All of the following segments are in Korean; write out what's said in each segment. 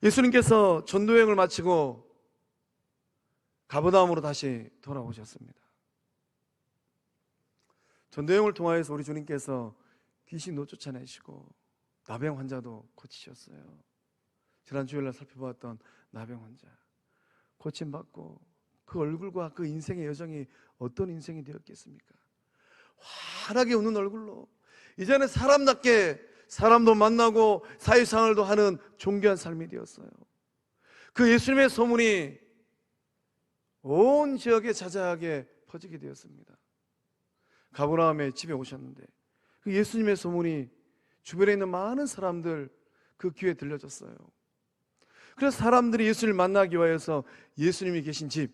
예수님께서 전도여행을 마치고 가버나움으로 다시 돌아오셨습니다. 전도여행을 통하여서 우리 주님께서 귀신도 쫓아내시고 나병 환자도 고치셨어요. 지난 주일날 살펴보았던 나병 환자 고침받고 그 얼굴과 그 인생의 여정이 어떤 인생이 되었겠습니까? 환하게 웃는 얼굴로 이제는 사람답게 사람도 만나고 사회생활도 하는 존귀한 삶이 되었어요. 그 예수님의 소문이 온 지역에 자자하게 퍼지게 되었습니다. 가버나움에 집에 오셨는데 그 예수님의 소문이 주변에 있는 많은 사람들 그 귀에 들려졌어요. 그래서 사람들이 예수님을 만나기 위해서 예수님이 계신 집,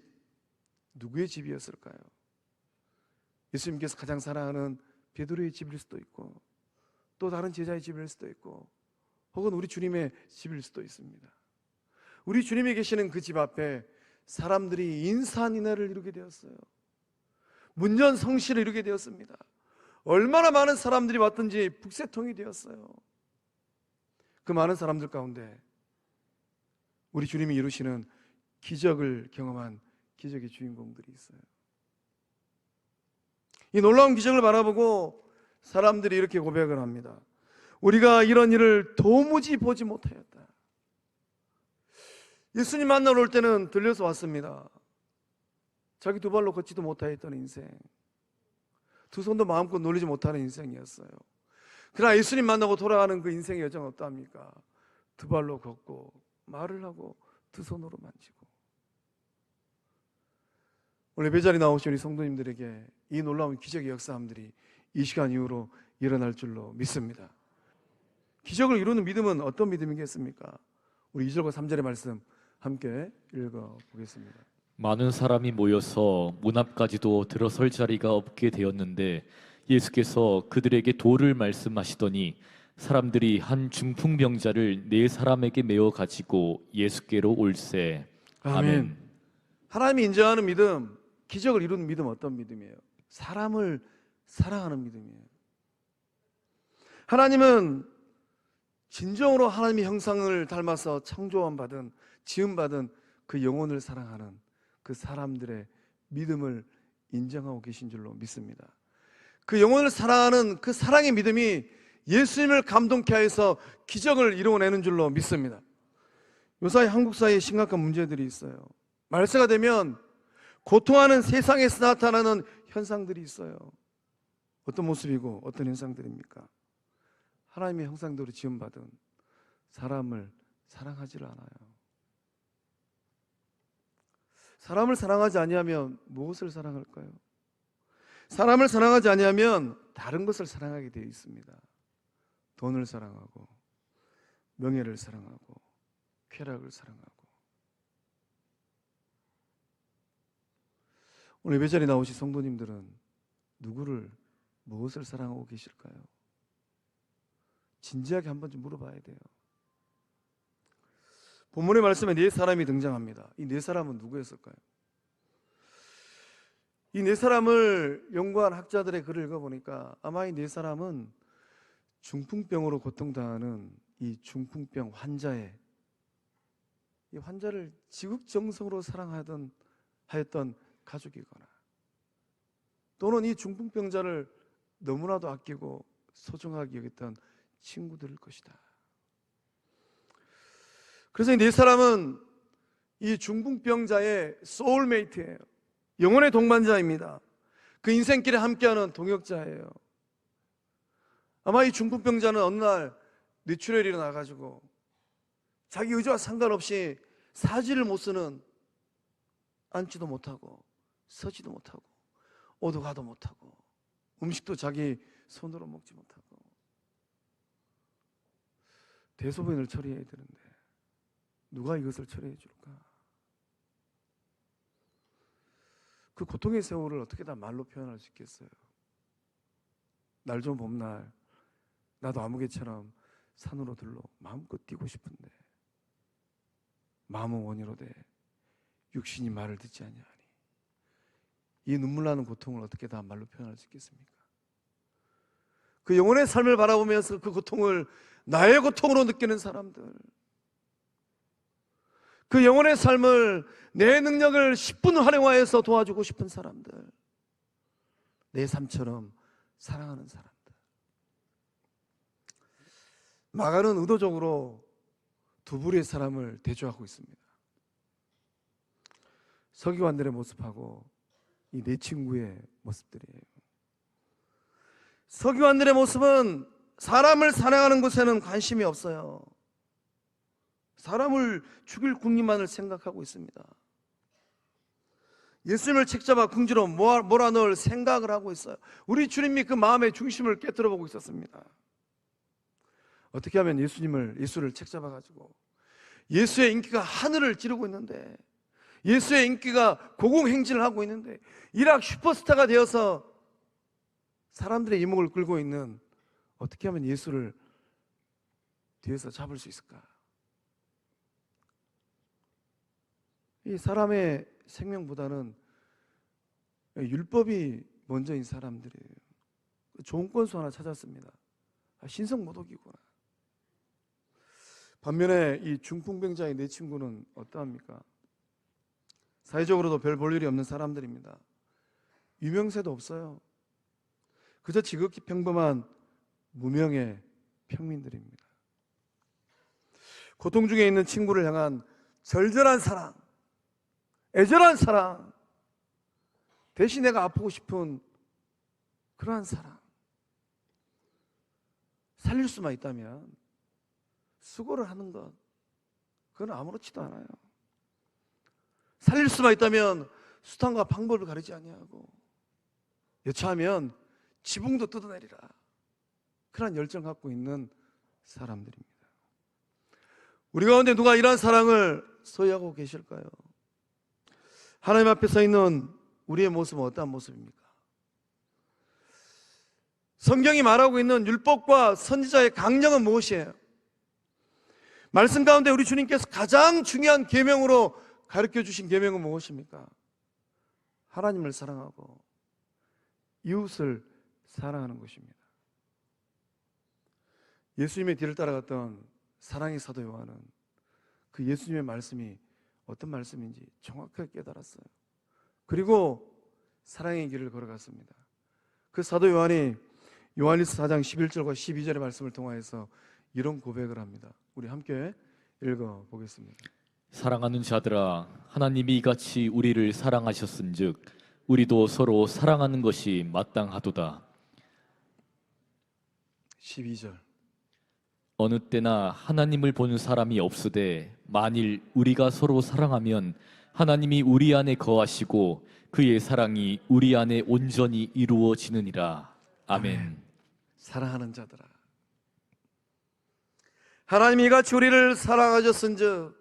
누구의 집이었을까요? 예수님께서 가장 사랑하는 베드로의 집일 수도 있고 또 다른 제자의 집일 수도 있고 혹은 우리 주님의 집일 수도 있습니다. 우리 주님이 계시는 그 집 앞에 사람들이 인산인해를 이루게 되었어요. 문전성시를 이루게 되었습니다. 얼마나 많은 사람들이 왔든지 북새통이 되었어요. 그 많은 사람들 가운데 우리 주님이 이루시는 기적을 경험한 기적의 주인공들이 있어요. 이 놀라운 기적을 바라보고 사람들이 이렇게 고백을 합니다. 우리가 이런 일을 도무지 보지 못하였다. 예수님 만나러 올 때는 들려서 왔습니다. 자기 두 발로 걷지도 못하였던 인생, 두 손도 마음껏 놀리지 못하는 인생이었어요. 그러나 예수님 만나고 돌아가는 그 인생의 여정은 어떠합니까? 두 발로 걷고 말을 하고 두 손으로 만지고. 오늘 예배자리에 나오신 우리 성도님들에게 이 놀라운 기적의 역사함들이 이 시간 이후로 일어날 줄로 믿습니다. 기적을 이루는 믿음은 어떤 믿음이겠습니까? 우리 2절과 3절의 말씀 함께 읽어보겠습니다. 많은 사람이 모여서 문 앞까지도 들어설 자리가 없게 되었는데 예수께서 그들에게 도를 말씀하시더니 사람들이 한 중풍병자를 네 사람에게 메어 가지고 예수께로 올세. 아멘. 하나님이 인정하는 믿음, 기적을 이루는 믿음 어떤 믿음이에요? 사람을 사랑하는 믿음이에요. 하나님은 진정으로 하나님의 형상을 닮아서 창조받은, 지음받은 그 영혼을 사랑하는 그 사람들의 믿음을 인정하고 계신 줄로 믿습니다. 그 영혼을 사랑하는 그 사랑의 믿음이 예수님을 감동케 하여서 기적을 이루어내는 줄로 믿습니다. 요사이 한국 사회에 심각한 문제들이 있어요. 말세가 되면 고통하는 세상에서 나타나는 현상들이 있어요. 어떤 모습이고 어떤 현상들입니까? 하나님의 형상대로 지음받은 사람을 사랑하지를 않아요. 사람을 사랑하지 아니하면 무엇을 사랑할까요? 사람을 사랑하지 아니하면 다른 것을 사랑하게 되어 있습니다. 돈을 사랑하고 명예를 사랑하고 쾌락을 사랑하고. 오늘 예배자리에 나오신 성도님들은 누구를, 무엇을 사랑하고 계실까요? 진지하게 한번 좀 물어봐야 돼요. 본문의 말씀에 네 사람이 등장합니다. 이 네 사람은 누구였을까요? 이 네 사람을 연구한 학자들의 글을 읽어보니까 아마 이 네 사람은 중풍병으로 고통당하는 이 중풍병 환자의, 이 환자를 지극정성으로 사랑하였던 가족이거나 또는 이 중풍병자를 너무나도 아끼고 소중하게 여겼던 친구들일 것이다. 그래서 이 네 사람은 이 중풍병자의 소울메이트예요. 영혼의 동반자입니다. 그 인생길에 함께하는 동역자예요. 아마 이 중풍병자는 어느 날 뇌출혈이 일어나가지고 자기 의지와 상관없이 사지를 못 쓰는, 앉지도 못하고 서지도 못하고 오도 가도 못하고 음식도 자기 손으로 먹지 못하고 대소변을 처리해야 되는데 누가 이것을 처리해 줄까? 그 고통의 세월을 어떻게 다 말로 표현할 수 있겠어요? 날 좋은 봄날 나도 아무개처럼 산으로 들러 마음껏 뛰고 싶은데 마음은 원이로되 육신이 말을 듣지 아니하니. 이 눈물 나는 고통을 어떻게 다 말로 표현할 수 있겠습니까? 그 영혼의 삶을 바라보면서 그 고통을 나의 고통으로 느끼는 사람들, 그 영혼의 삶을 내 능력을 10분 활용하여서 도와주고 싶은 사람들, 내 삶처럼 사랑하는 사람들. 마가는 의도적으로 두 부류의 사람을 대조하고 있습니다. 서기관들의 모습하고 이 내 친구의 모습들이에요. 서기관들의 모습은 사람을 사랑하는 것에는 관심이 없어요. 사람을 죽일 궁리만을 생각하고 있습니다. 예수님을 책잡아 궁지로 몰아넣을 생각을 하고 있어요. 우리 주님이 그 마음의 중심을 깨뜨려 보고 있었습니다. 어떻게 하면 예수를 책잡아 가지고, 예수의 인기가 하늘을 찌르고 있는데, 예수의 인기가 고공행진을 하고 있는데, 이락 슈퍼스타가 되어서 사람들의 이목을 끌고 있는, 어떻게 하면 예수를 뒤에서 잡을 수 있을까? 이 사람의 생명보다는 율법이 먼저인 사람들이에요. 좋은 건수 하나 찾았습니다. 신성모독이구나. 반면에 이 중풍병자의 내 친구는 어떠합니까? 사회적으로도 별 볼 일이 없는 사람들입니다. 유명세도 없어요. 그저 지극히 평범한 무명의 평민들입니다. 고통 중에 있는 친구를 향한 절절한 사랑, 애절한 사랑, 대신 내가 아프고 싶은 그러한 사랑. 살릴 수만 있다면 수고를 하는 것, 그건 아무렇지도 않아요. 살릴 수만 있다면 수단과 방법을 가리지 아니하고, 여차하면 지붕도 뜯어내리라, 그런 열정 갖고 있는 사람들입니다. 우리 가운데 누가 이러한 사랑을 소유하고 계실까요? 하나님 앞에 서 있는 우리의 모습은 어떠한 모습입니까? 성경이 말하고 있는 율법과 선지자의 강령은 무엇이에요? 말씀 가운데 우리 주님께서 가장 중요한 계명으로 가르쳐 주신 계명은 무엇입니까? 하나님을 사랑하고 이웃을 사랑하는 것입니다. 예수님의 뒤를 따라갔던 사랑의 사도 요한은 그 예수님의 말씀이 어떤 말씀인지 정확하게 깨달았어요. 그리고 사랑의 길을 걸어갔습니다. 그 사도 요한이 요한일서 4장 11절과 12절의 말씀을 통하여서 이런 고백을 합니다. 우리 함께 읽어보겠습니다. 사랑하는 자들아, 하나님이 이같이 우리를 사랑하셨은즉 우리도 서로 사랑하는 것이 마땅하도다. 12절. 어느 때나 하나님을 본 사람이 없으되 만일 우리가 서로 사랑하면 하나님이 우리 안에 거하시고 그의 사랑이 우리 안에 온전히 이루어지느니라. 아멘. 사랑하는 자들아, 하나님이 이같이 우리를 사랑하셨은즉,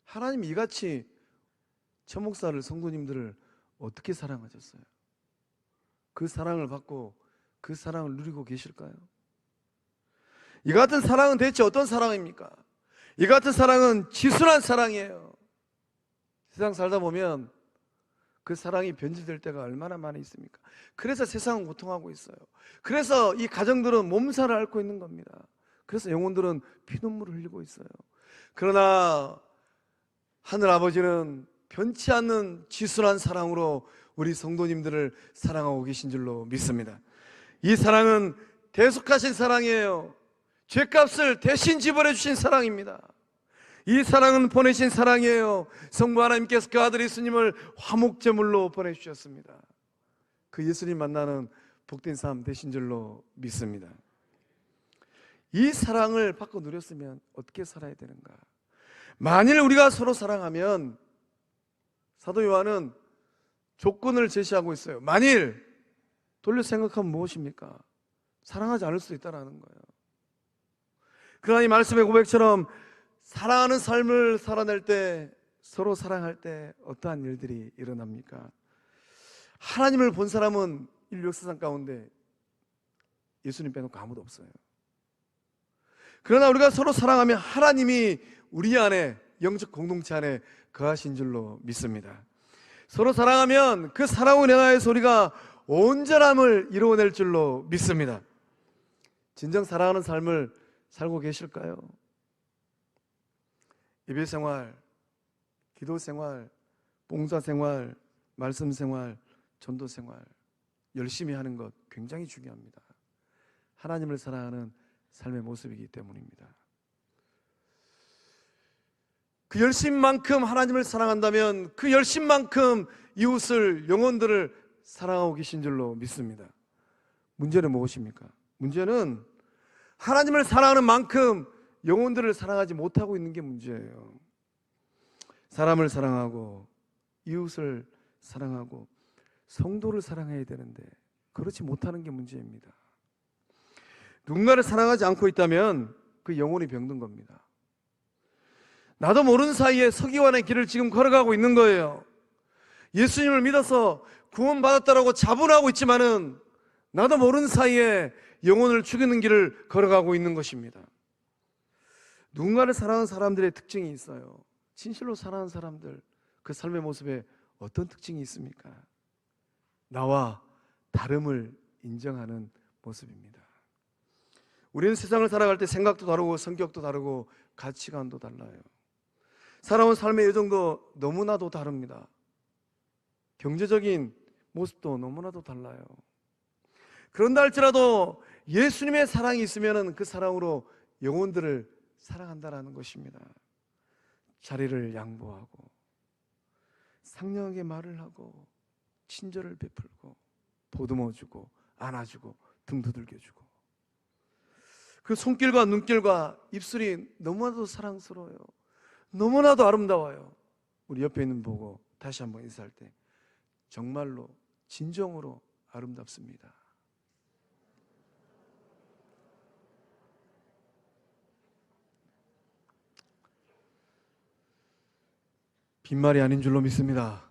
하나님이 이같이 천목사를, 성도님들을 어떻게 사랑하셨어요? 그 사랑을 받고 그 사랑을 누리고 계실까요? 이 같은 사랑은 대체 어떤 사랑입니까? 이 같은 사랑은 지순한 사랑이에요. 세상 살다 보면 그 사랑이 변질될 때가 얼마나 많이 있습니까? 그래서 세상은 고통하고 있어요. 그래서 이 가정들은 몸살을 앓고 있는 겁니다. 그래서 영혼들은 피눈물을 흘리고 있어요. 그러나 하늘 아버지는 변치 않는 지순한 사랑으로 우리 성도님들을 사랑하고 계신 줄로 믿습니다. 이 사랑은 대속하신 사랑이에요. 죄값을 대신 지불해 주신 사랑입니다. 이 사랑은 보내신 사랑이에요. 성부 하나님께서 그 아들 예수님을 화목제물로 보내주셨습니다. 그 예수님 만나는 복된 삶 되신 줄로 믿습니다. 이 사랑을 받고 누렸으면 어떻게 살아야 되는가? 만일 우리가 서로 사랑하면, 사도 요한은 조건을 제시하고 있어요. 만일, 돌려 생각하면 무엇입니까? 사랑하지 않을 수도 있다는 거예요. 그러나 이 말씀의 고백처럼 사랑하는 삶을 살아낼 때, 서로 사랑할 때 어떠한 일들이 일어납니까? 하나님을 본 사람은 인류 역사상 가운데 예수님 빼놓고 아무도 없어요. 그러나 우리가 서로 사랑하면 하나님이 우리 안에, 영적 공동체 안에 거하신 줄로 믿습니다. 서로 사랑하면 그 사랑으로 인하여서 우리가 온전함을 이루어낼 줄로 믿습니다. 진정 사랑하는 삶을 살고 계실까요? 예배 생활 기도 생활, 봉사 생활, 말씀 생활, 전도 생활 열심히 하는 것 굉장히 중요합니다. 하나님을 사랑하는 삶의 모습이기 때문입니다. 그 열심만큼 하나님을 사랑한다면 그 열심만큼 이웃을, 영혼들을 사랑하고 계신 줄로 믿습니다. 문제는 무엇입니까? 문제는 하나님을 사랑하는 만큼 영혼들을 사랑하지 못하고 있는 게 문제예요. 사람을 사랑하고 이웃을 사랑하고 성도를 사랑해야 되는데 그렇지 못하는 게 문제입니다. 누군가를 사랑하지 않고 있다면 그 영혼이 병든 겁니다. 나도 모르는 사이에 서기관의 길을 지금 걸어가고 있는 거예요. 예수님을 믿어서 구원받았다라고 자부하고 있지만은 나도 모르는 사이에 영혼을 죽이는 길을 걸어가고 있는 것입니다. 누군가를 사랑하는 사람들의 특징이 있어요. 진실로 사랑하는 사람들, 그 삶의 모습에 어떤 특징이 있습니까? 나와 다름을 인정하는 모습입니다. 우리는 세상을 살아갈 때 생각도 다르고 성격도 다르고 가치관도 달라요. 살아온 삶의 여정도 너무나도 다릅니다. 경제적인 모습도 너무나도 달라요. 그런다 할지라도 예수님의 사랑이 있으면 그 사랑으로 영혼들을 사랑한다라는 것입니다. 자리를 양보하고 상냥하게 말을 하고 친절을 베풀고 보듬어주고 안아주고 등 두들겨주고 그 손길과 눈길과 입술이 너무나도 사랑스러워요. 너무나도 아름다워요. 우리 옆에 있는 보고 다시 한번 인사할 때 정말로 진정으로 아름답습니다. 빈말이 아닌 줄로 믿습니다.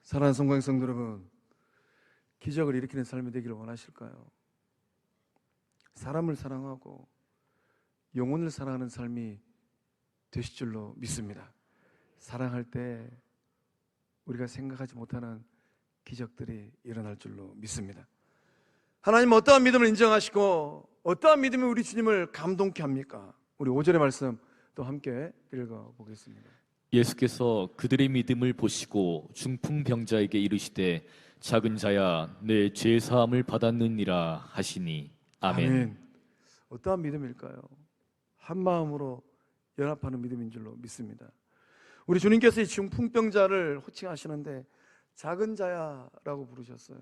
사랑하는 성광 성도 여러분, 기적을 일으키는 삶이 되기를 원하실까요? 사람을 사랑하고 영혼을 사랑하는 삶이 되실 줄로 믿습니다. 사랑할 때 우리가 생각하지 못하는 기적들이 일어날 줄로 믿습니다. 하나님은 어떠한 믿음을 인정하시고 어떠한 믿음이 우리 주님을 감동케 합니까? 우리 5절의 말씀 또 함께 읽어보겠습니다. 예수께서 그들의 믿음을 보시고 중풍병자에게 이르시되 작은 자야 내 죄 사함을 받았느니라 하시니 아멘. 어떠한 믿음일까요? 한 마음으로 연합하는 믿음인 줄로 믿습니다. 우리 주님께서 이 중풍병자를 호칭하시는데 작은 자야라고 부르셨어요.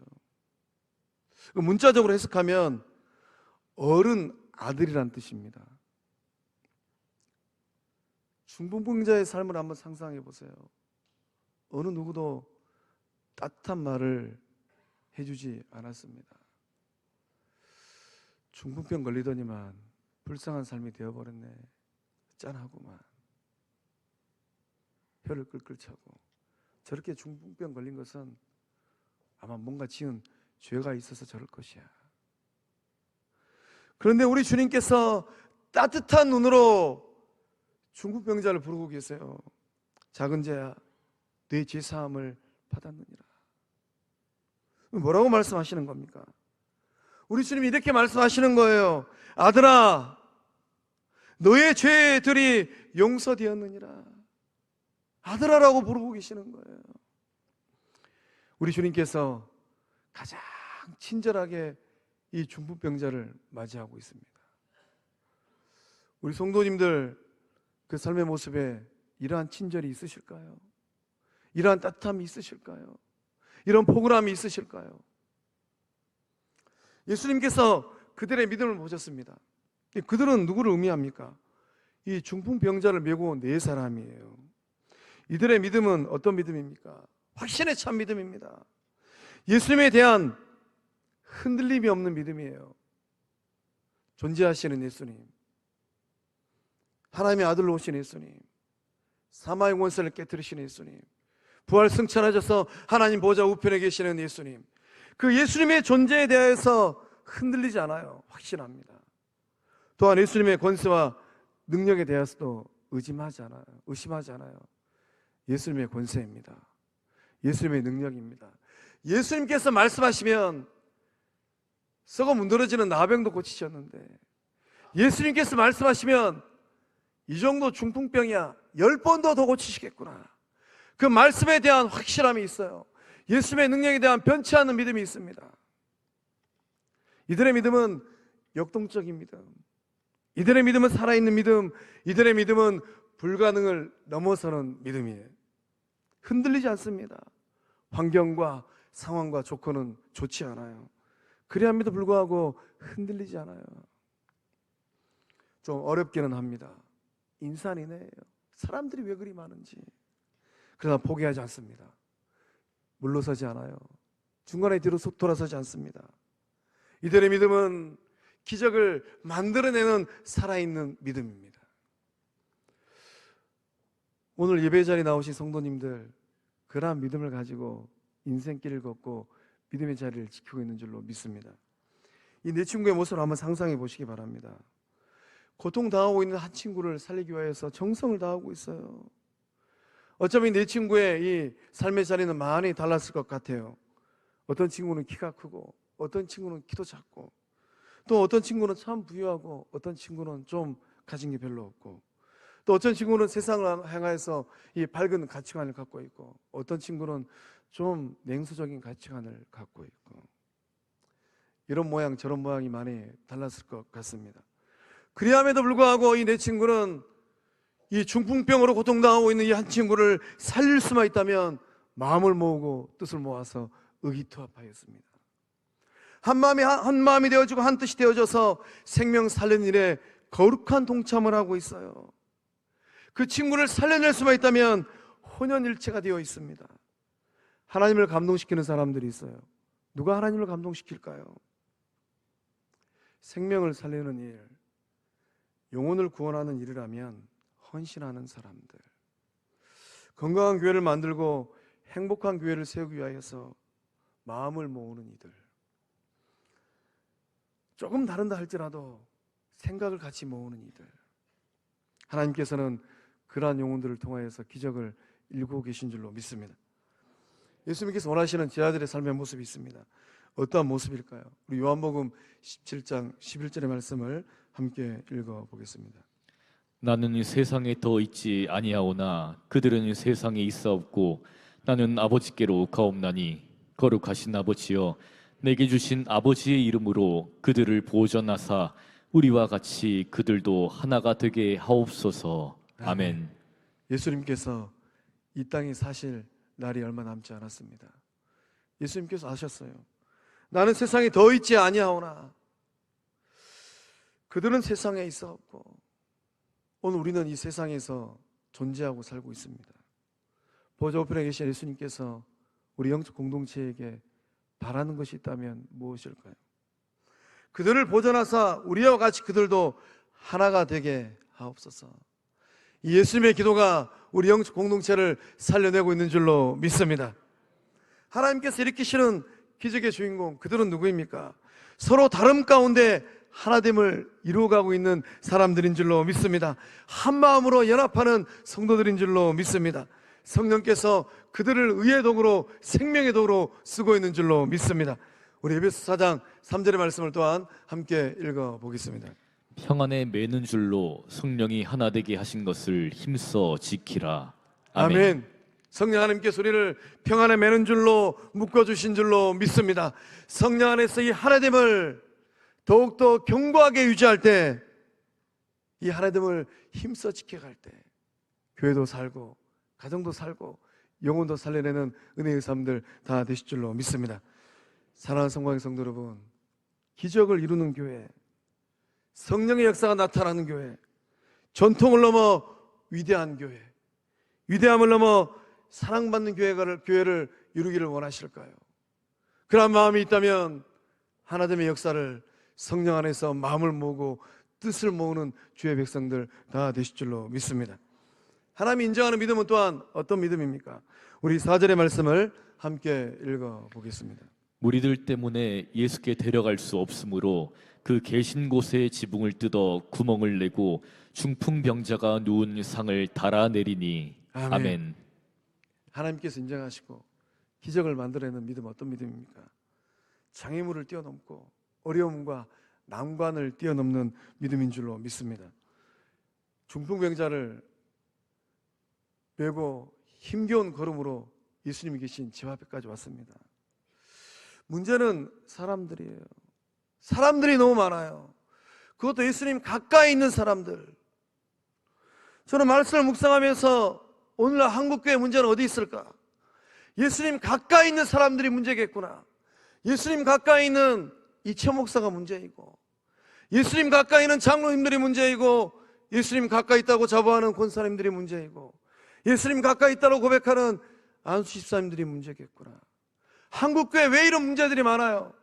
문자적으로 해석하면 어른 아들이란 뜻입니다. 중풍병자의 삶을 한번 상상해 보세요. 어느 누구도 따뜻한 말을 해주지 않았습니다. 중풍병 걸리더니만 불쌍한 삶이 되어버렸네. 짠하구만. 혀를 끌끌 차고. 저렇게 중풍병 걸린 것은 아마 뭔가 지은 죄가 있어서 저럴 것이야. 그런데 우리 주님께서 따뜻한 눈으로 중풍병자를 부르고 계세요. 작은 자야 내 죄사함을 받았느니라. 뭐라고 말씀하시는 겁니까? 우리 주님이 이렇게 말씀하시는 거예요. 아들아 너의 죄들이 용서되었느니라. 아들아라고 부르고 계시는 거예요. 우리 주님께서 가장 친절하게 이 중풍병자를 맞이하고 있습니다. 우리 성도님들 그 삶의 모습에 이러한 친절이 있으실까요? 이러한 따뜻함이 있으실까요? 이런 포근함이 있으실까요? 예수님께서 그들의 믿음을 보셨습니다. 그들은 누구를 의미합니까? 이 중풍병자를 메고 네 사람이에요. 이들의 믿음은 어떤 믿음입니까? 확신에 찬 믿음입니다. 예수님에 대한 흔들림이 없는 믿음이에요. 존재하시는 예수님, 하나님의 아들로 오신 예수님, 사마의 권세를 깨뜨리시는 예수님, 부활 승천하셔서 하나님 보좌 우편에 계시는 예수님, 그 예수님의 존재에 대해서 흔들리지 않아요. 확신합니다. 또한 예수님의 권세와 능력에 대해서도 의심하지 않아요. 예수님의 권세입니다. 예수님의 능력입니다. 예수님께서 말씀하시면 썩어 문드러지는 나병도 고치셨는데, 예수님께서 말씀하시면 이 정도 중풍병이야, 10번도 더 고치시겠구나. 그 말씀에 대한 확실함이 있어요. 예수님의 능력에 대한 변치 않는 믿음이 있습니다. 이들의 믿음은 역동적인 믿음, 이들의 믿음은 살아있는 믿음, 이들의 믿음은 불가능을 넘어서는 믿음이에요. 흔들리지 않습니다. 환경과 상황과 조건은 좋지 않아요. 그리함에도 불구하고 흔들리지 않아요. 좀 어렵기는 합니다. 인산이네요. 사람들이 왜 그리 많은지. 그러나 포기하지 않습니다. 물러서지 않아요. 중간에 뒤로 돌아서지 않습니다. 이들의 믿음은 기적을 만들어내는 살아있는 믿음입니다. 오늘 예배 자리에 나오신 성도님들, 그러한 믿음을 가지고 인생길을 걷고 믿음의 자리를 지키고 있는 줄로 믿습니다. 이 네 친구의 모습을 한번 상상해 보시기 바랍니다. 고통당하고 있는 한 친구를 살리기 위해서 정성을 다하고 있어요. 어쩌면 네 친구의 이 삶의 자리는 많이 달랐을 것 같아요. 어떤 친구는 키가 크고, 어떤 친구는 키도 작고, 또 어떤 친구는 참 부유하고, 어떤 친구는 좀 가진 게 별로 없고, 또 어떤 친구는 세상을 향해서 이 밝은 가치관을 갖고 있고, 어떤 친구는 좀 냉소적인 가치관을 갖고 있고, 이런 모양 저런 모양이 많이 달랐을 것 같습니다. 그리함에도 불구하고 이 네 친구는 이 중풍병으로 고통당하고 있는 이 한 친구를 살릴 수만 있다면 마음을 모으고 뜻을 모아서 의기투합하였습니다. 한 마음이 되어지고 한 뜻이 되어져서 생명 살리는 일에 거룩한 동참을 하고 있어요. 그 친구를 살려낼 수만 있다면 혼연일체가 되어 있습니다. 하나님을 감동시키는 사람들이 있어요. 누가 하나님을 감동시킬까요? 생명을 살리는 일, 영혼을 구원하는 일이라면 헌신하는 사람들, 건강한 교회를 만들고 행복한 교회를 세우기 위하여서 마음을 모으는 이들, 조금 다른다 할지라도 생각을 같이 모으는 이들, 하나님께서는 그러한 영혼들을 통하여서 기적을 일구고 계신 줄로 믿습니다. 예수님께서 원하시는 제 아들의 삶의 모습이 있습니다. 어떠한 모습일까요? 우리 요한복음 17장 11절의 말씀을 함께 읽어보겠습니다. 나는 세상에 더 있지 아니하오나 그들은 세상에 있사옵고 나는 아버지께로 가옵나니 거룩하신 아버지여 내게 주신 아버지의 이름으로 그들을 보존하사 우리와 같이 그들도 하나가 되게 하옵소서. 아멘. 예수님께서 이 땅에 사실 날이 얼마 남지 않았습니다. 예수님께서 아셨어요. 나는 세상에 더 있지 아니하오나 그들은 세상에 있사옵고, 오늘 우리는 이 세상에서 존재하고 살고 있습니다. 보좌 우편에 계신 예수님께서 우리 영적 공동체에게 바라는 것이 있다면 무엇일까요? 그들을 보존하사 우리와 같이 그들도 하나가 되게 하옵소서. 이 예수님의 기도가 우리 영적 공동체를 살려내고 있는 줄로 믿습니다. 하나님께서 일으키시는 기적의 주인공, 그들은 누구입니까? 서로 다름 가운데 하나됨을 이루어가고 있는 사람들인 줄로 믿습니다. 한 마음으로 연합하는 성도들인 줄로 믿습니다. 성령께서 그들을 의의 도구로, 생명의 도구로 쓰고 있는 줄로 믿습니다. 우리 에베소 4장 3절의 말씀을 또한 함께 읽어보겠습니다. 평안에 매는 줄로 성령이 하나 되게 하신 것을 힘써 지키라. 아멘. 아멘. 성령 하나님께서 우리를 평안에 매는 줄로 묶어주신 줄로 믿습니다. 성령 안에서 이 하나됨을 더욱더 견고하게 유지할 때, 이 하나됨을 힘써 지켜갈 때 교회도 살고 가정도 살고 영혼도 살려내는 은혜의 삶들 다 되실 줄로 믿습니다. 사랑하는 성광의 성도 여러분, 기적을 이루는 교회, 성령의 역사가 나타나는 교회, 전통을 넘어 위대한 교회, 위대함을 넘어 사랑받는 교회를 이루기를 원하실까요? 그런 마음이 있다면 하나됨의 역사를 성령 안에서 마음을 모으고 뜻을 모으는 주의 백성들 다 되실 줄로 믿습니다. 하나님이 인정하는 믿음은 또한 어떤 믿음입니까? 우리 4절의 말씀을 함께 읽어보겠습니다. 무리들 때문에 예수께 데려갈 수 없으므로 그 계신 곳에 지붕을 뜯어 구멍을 내고 중풍병자가 누운 상을 달아내리니. 아멘. 아멘. 하나님께서 인정하시고 기적을 만들어내는 믿음, 어떤 믿음입니까? 장애물을 뛰어넘고 어려움과 난관을 뛰어넘는 믿음인 줄로 믿습니다. 중풍병자를 메고 힘겨운 걸음으로 예수님이 계신 집 앞에까지 왔습니다. 문제는 사람들이에요. 사람들이 너무 많아요. 그것도 예수님 가까이 있는 사람들. 저는 말씀을 묵상하면서 오늘날 한국교회 문제는 어디 있을까? 예수님 가까이 있는 사람들이 문제겠구나. 예수님 가까이 있는 이채 목사가 문제이고, 예수님 가까이 있는 장로님들이 문제이고, 예수님 가까이 있다고 자부하는 권사님들이 문제이고, 예수님 가까이 있다고 고백하는 안수 집사님들이 문제겠구나. 한국교회 왜 이런 문제들이 많아요?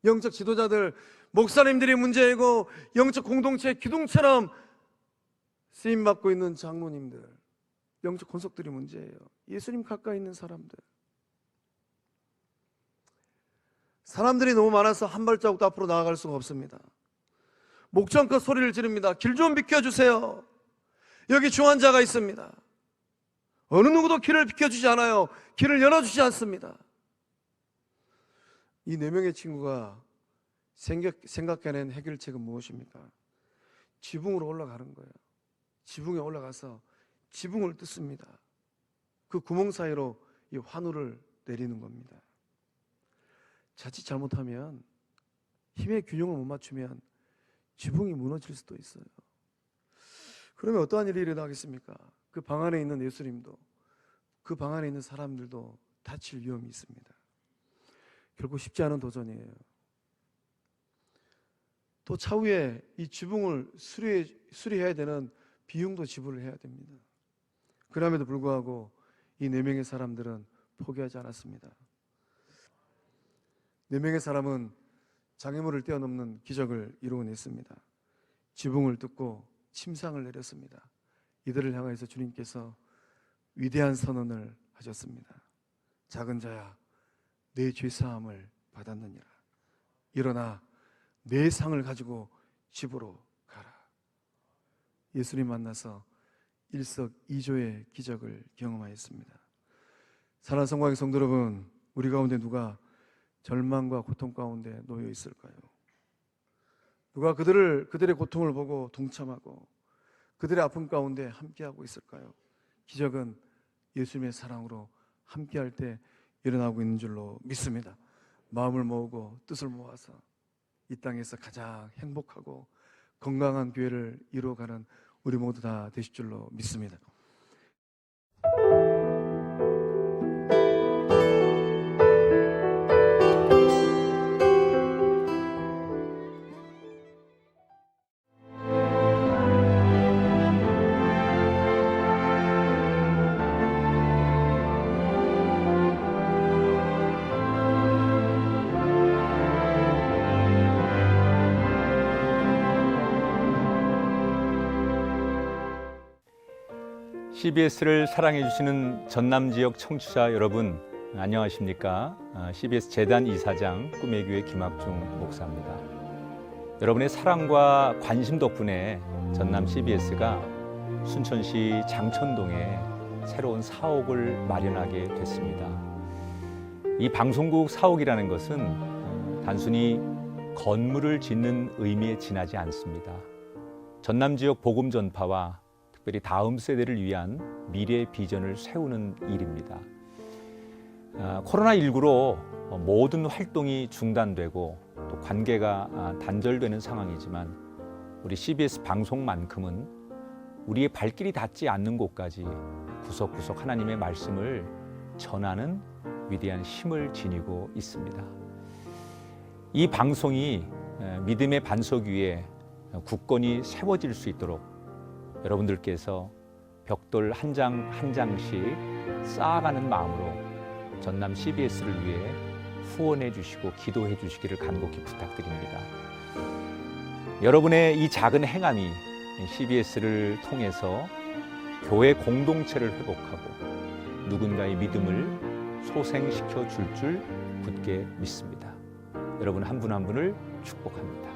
영적 지도자들, 목사님들이 문제이고, 영적 공동체 기둥처럼 쓰임받고 있는 장로님들, 영적 권속들이 문제예요. 예수님 가까이 있는 사람들. 사람들이 너무 많아서 한 발자국도 앞으로 나아갈 수가 없습니다. 목청껏 소리를 지릅니다. 길 좀 비켜주세요. 여기 중환자가 있습니다. 어느 누구도 길을 비켜주지 않아요. 길을 열어주지 않습니다. 이 4명의 친구가 생각해낸 해결책은 무엇입니까? 지붕으로 올라가는 거예요. 지붕에 올라가서 지붕을 뜯습니다. 그 구멍 사이로 이 환우를 내리는 겁니다. 자칫 잘못하면, 힘의 균형을 못 맞추면 지붕이 무너질 수도 있어요. 그러면 어떠한 일이 일어나겠습니까? 그 방 안에 있는 예수님도, 그 방 안에 있는 사람들도 다칠 위험이 있습니다. 결국 쉽지 않은 도전이에요. 또 차후에 이 지붕을 수리해야 되는 비용도 지불을 해야 됩니다. 그럼에도 불구하고 이 4명의 사람들은 포기하지 않았습니다. 4명의 사람은 장애물을 뛰어넘는 기적을 이루어냈습니다. 지붕을 뜯고 침상을 내렸습니다. 이들을 향해서 주님께서 위대한 선언을 하셨습니다. 작은 자야, 내 죄사함을 받았느니라. 일어나 내 상을 가지고 집으로 가라. 예수님 만나서 일석이조의 기적을 경험하였습니다. 사랑하는 성광의 성도 여러분, 우리 가운데 누가 절망과 고통 가운데 놓여 있을까요? 누가 그들의 고통을 보고 동참하고 그들의 아픔 가운데 함께하고 있을까요? 기적은 예수님의 사랑으로 함께할 때 일어나고 있는 줄로 믿습니다. 마음을 모으고 뜻을 모아서 이 땅에서 가장 행복하고 건강한 교회를 이루어가는 우리 모두 다 되실 줄로 믿습니다. CBS를 사랑해 주시는 전남 지역 청취자 여러분, 안녕하십니까? CBS 재단 이사장 꿈의 교회 김학중 목사입니다. 여러분의 사랑과 관심 덕분에 전남 CBS가 순천시 장천동에 새로운 사옥을 마련하게 됐습니다. 이 방송국 사옥이라는 것은 단순히 건물을 짓는 의미에 지나지 않습니다. 전남 지역 복음 전파와 특별히 다음 세대를 위한 미래 비전을 세우는 일입니다. 코로나19로 모든 활동이 중단되고 또 관계가 단절되는 상황이지만 우리 CBS 방송만큼은 우리의 발길이 닿지 않는 곳까지 구석구석 하나님의 말씀을 전하는 위대한 힘을 지니고 있습니다. 이 방송이 믿음의 반석 위에 굳건히 세워질 수 있도록 여러분들께서 벽돌 한 장 한 장씩 쌓아가는 마음으로 전남 CBS를 위해 후원해 주시고 기도해 주시기를 간곡히 부탁드립니다. 여러분의 이 작은 행함이 CBS를 통해서 교회 공동체를 회복하고 누군가의 믿음을 소생시켜 줄 굳게 믿습니다. 여러분 한 분 한 분을 축복합니다.